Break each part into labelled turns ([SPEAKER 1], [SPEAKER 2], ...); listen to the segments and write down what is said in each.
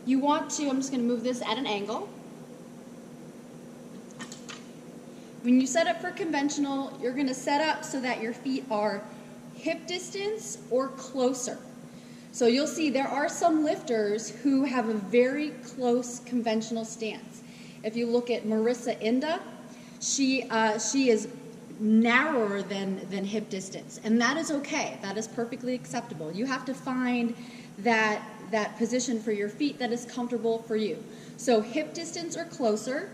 [SPEAKER 1] you want to, I'm just going to move this at an angle. When you set up for conventional, you're going to set up so that your feet are hip distance or closer. So you'll see there are some lifters who have a very close conventional stance. If you look at Marissa Inda, she is narrower than hip distance, and that is okay. That is perfectly acceptable. You have to find that position for your feet that is comfortable for you. So hip distance or closer,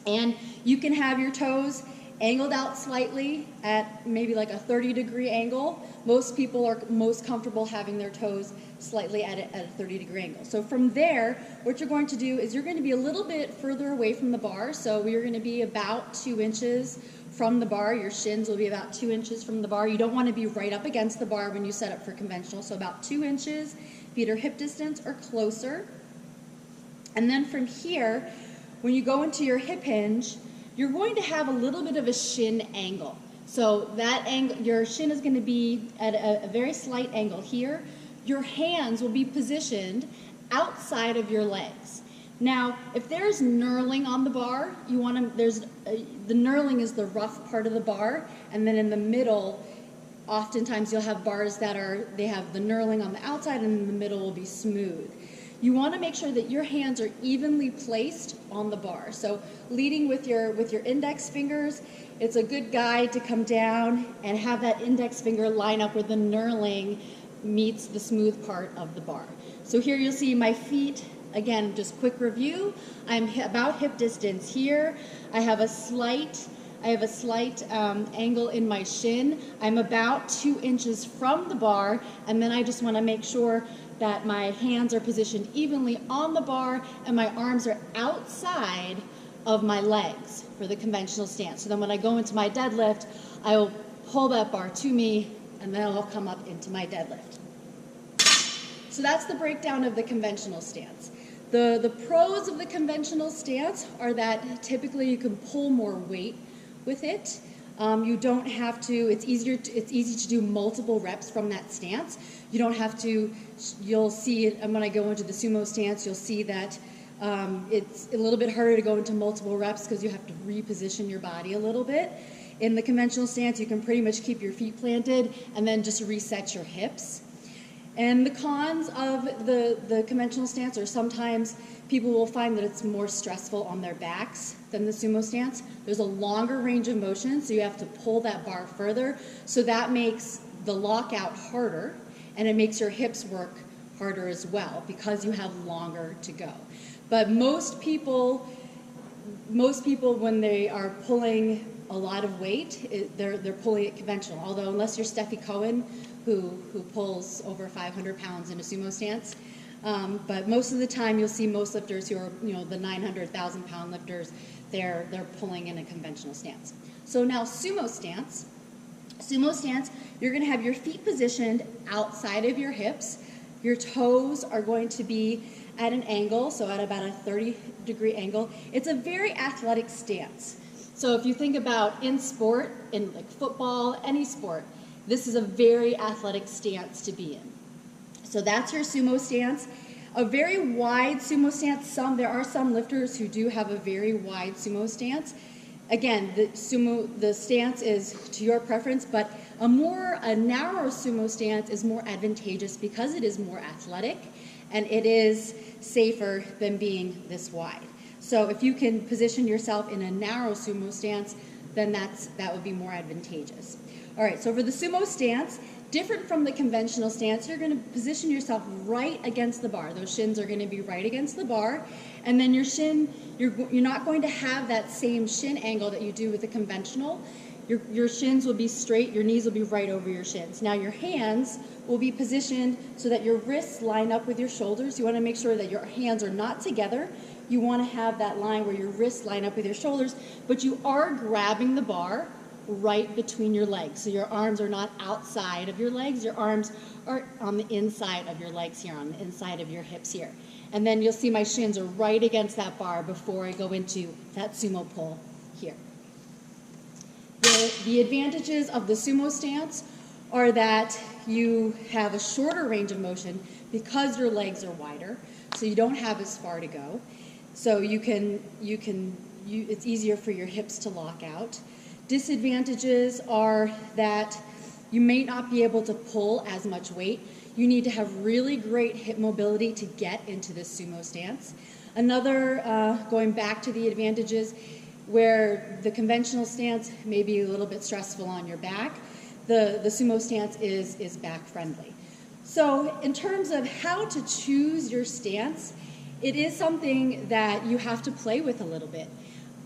[SPEAKER 1] and you can have your toes angled out slightly at maybe like a 30-degree angle. Most people are most comfortable having their toes slightly at a 30-degree angle. So from there, what you're going to do is you're going to be a little bit further away from the bar. So you're going to be about 2 inches from the bar. Your shins will be about 2 inches from the bar. You don't want to be right up against the bar when you set up for conventional. So about 2 inches, feet are hip distance or closer. And then from here, when you go into your hip hinge, you're going to have a little bit of a shin angle. So that angle, your shin is going to be at a very slight angle here. Your hands will be positioned outside of your legs. Now, if there's knurling on the bar, you want to, the knurling is the rough part of the bar, and then in the middle, oftentimes you'll have bars that they have the knurling on the outside, and in the middle will be smooth. You want to make sure that your hands are evenly placed on the bar. So leading with your index fingers, it's a good guide to come down and have that index finger line up where the knurling meets the smooth part of the bar. So here you'll see my feet, again, just quick review. I'm about hip distance here. I have a slight angle in my shin. I'm about 2 inches from the bar, and then I just want to make sure that my hands are positioned evenly on the bar and my arms are outside of my legs for the conventional stance. So then when I go into my deadlift, I will pull that bar to me, and then I'll come up into my deadlift. So that's the breakdown of the conventional stance. The pros of the conventional stance are that typically you can pull more weight with it. You don't have to, it's easy to do multiple reps from that stance. You don't have to, you'll see it, and when I go into the sumo stance, you'll see that it's a little bit harder to go into multiple reps because you have to reposition your body a little bit. In the conventional stance, you can pretty much keep your feet planted and then just reset your hips. And the cons of the conventional stance are sometimes people will find that it's more stressful on their backs than the sumo stance. There's a longer range of motion, so you have to pull that bar further. So that makes the lockout harder, and it makes your hips work harder as well because you have longer to go. But most people when they are pulling a lot of weight, they're pulling it conventional. Although unless you're Steffi Cohen, who pulls over 500 pounds in a sumo stance, but most of the time you'll see most lifters who are, the 900,000 pound lifters, they're pulling in a conventional stance. So now sumo stance, you're going to have your feet positioned outside of your hips. Your toes are going to be at an angle, so at about a 30-degree angle. It's a very athletic stance. So if you think about in sport, in like football, any sport, this is a very athletic stance to be in. So that's your sumo stance. A very wide sumo stance, there are some lifters who do have a very wide sumo stance. Again, the stance is to your preference, but a narrow sumo stance is more advantageous because it is more athletic and it is safer than being this wide. So if you can position yourself in a narrow sumo stance, then that would be more advantageous. All right, so for the sumo stance, different from the conventional stance, you're going to position yourself right against the bar. Those shins are going to be right against the bar, and then your shin, you're not going to have that same shin angle that you do with the conventional. Your shins will be straight, your knees will be right over your shins. Now your hands will be positioned so that your wrists line up with your shoulders. You want to make sure that your hands are not together. You want to have that line where your wrists line up with your shoulders, but you are grabbing the bar right between your legs. So your arms are not outside of your legs. Your arms are on the inside of your legs here, on the inside of your hips here. And then you'll see my shins are right against that bar before I go into that sumo pull here. The advantages of the sumo stance are that you have a shorter range of motion because your legs are wider. so you don't have as far to go. So it's easier for your hips to lock out. Disadvantages are that you may not be able to pull as much weight. You need to have really great hip mobility to get into this sumo stance. Another, going back to the advantages, where the conventional stance may be a little bit stressful on your back, the sumo stance is back friendly. So in terms of how to choose your stance, it is something that you have to play with a little bit.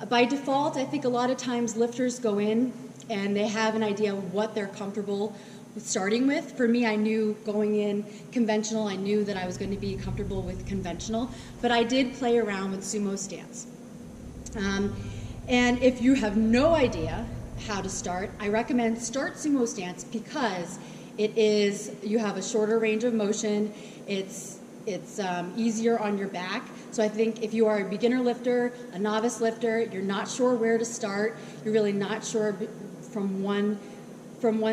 [SPEAKER 1] By default, I think a lot of times lifters go in and they have an idea of what they're comfortable with starting with. For me, I knew going in conventional, I knew that I was going to be comfortable with conventional, but I did play around with sumo stance. And if you have no idea how to start, I recommend start sumo stance because you have a shorter range of motion, it's easier on your back. So I think if you are a beginner lifter, a novice lifter, you're not sure where to start, you're really not sure from one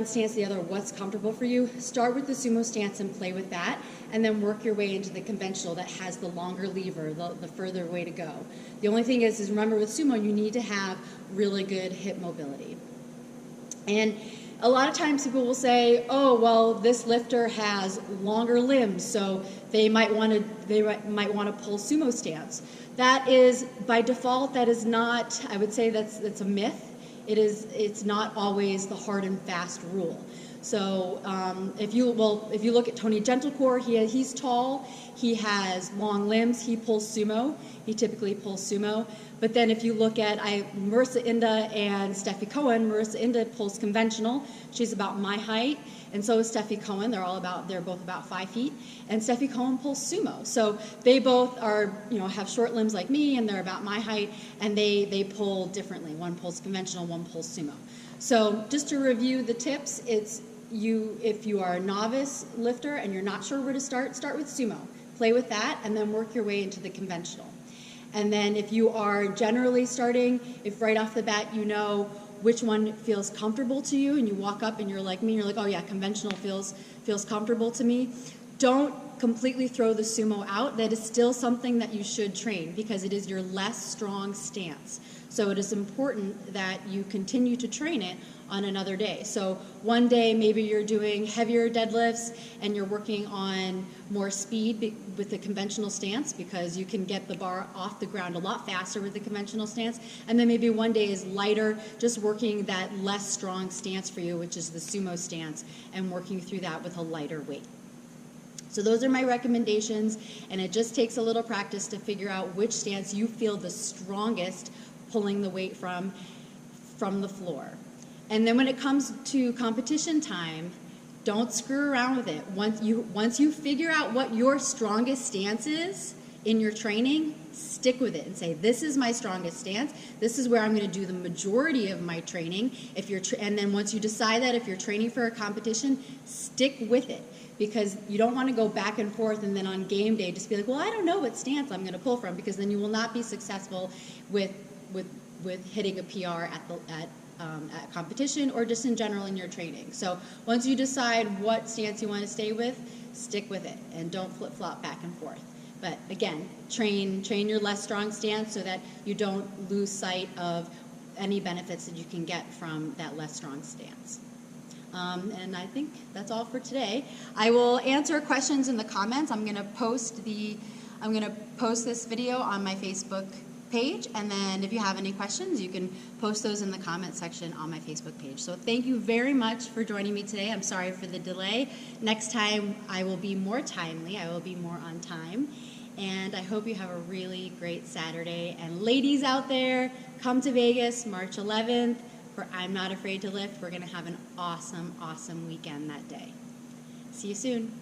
[SPEAKER 1] stance to the other what's comfortable for you, start with the sumo stance and play with that, and then work your way into the conventional that has the longer lever, the further way to go. The only thing is remember with sumo, you need to have really good hip mobility. And a lot of times people will say, oh, well, this lifter has longer limbs, so they might want to pull sumo stance. That is, by default, that is not, I would say that's a myth. It's not always the hard and fast rule. So if you look at Tony Gentlecore, he's tall, he has long limbs, he pulls sumo, he typically pulls sumo. But then if you look at Marissa Inda and Steffi Cohen, Marissa Inda pulls conventional, she's about my height, and so is Steffi Cohen, they're both about 5 feet, and Steffi Cohen pulls sumo. So they both are, have short limbs like me, and they're about my height, and they pull differently. One pulls conventional, one pulls sumo. So just to review the tips, if you are a novice lifter and you're not sure where to start with sumo. Play with that and then work your way into the conventional. And then if you are generally starting, if right off the bat you know which one feels comfortable to you and you walk up and you're like me, you're like, oh yeah, conventional feels comfortable to me, don't completely throw the sumo out. That is still something that you should train because it is your less strong stance. So it is important that you continue to train it on another day. So one day maybe you're doing heavier deadlifts and you're working on more speed with the conventional stance because you can get the bar off the ground a lot faster with the conventional stance. And then maybe one day is lighter, just working that less strong stance for you, which is the sumo stance, and working through that with a lighter weight. So those are my recommendations, and it just takes a little practice to figure out which stance you feel the strongest pulling the weight from the floor. And then when it comes to competition time, don't screw around with it. Once you figure out what your strongest stance is in your training, stick with it and say, this is my strongest stance. This is where I'm going to do the majority of my training. And then once you decide that, if you're training for a competition, stick with it. Because you don't want to go back and forth and then on game day just be like, well, I don't know what stance I'm going to pull from, because then you will not be successful with hitting a PR at competition or just in general in your training. So once you decide what stance you want to stay with, stick with it and don't flip-flop back and forth. But again, train your less strong stance so that you don't lose sight of any benefits that you can get from that less strong stance. And I think that's all for today. I will answer questions in the comments. I'm going to post this video on my Facebook page, and then if you have any questions, you can post those in the comment section on my Facebook page. So thank you very much for joining me today. I'm sorry for the delay. Next time I will be more timely. I will be more on time. And I hope you have a really great Saturday. And ladies out there, come to Vegas March 11th. For I'm Not Afraid to Lift. We're going to have an awesome, awesome weekend that day. See you soon.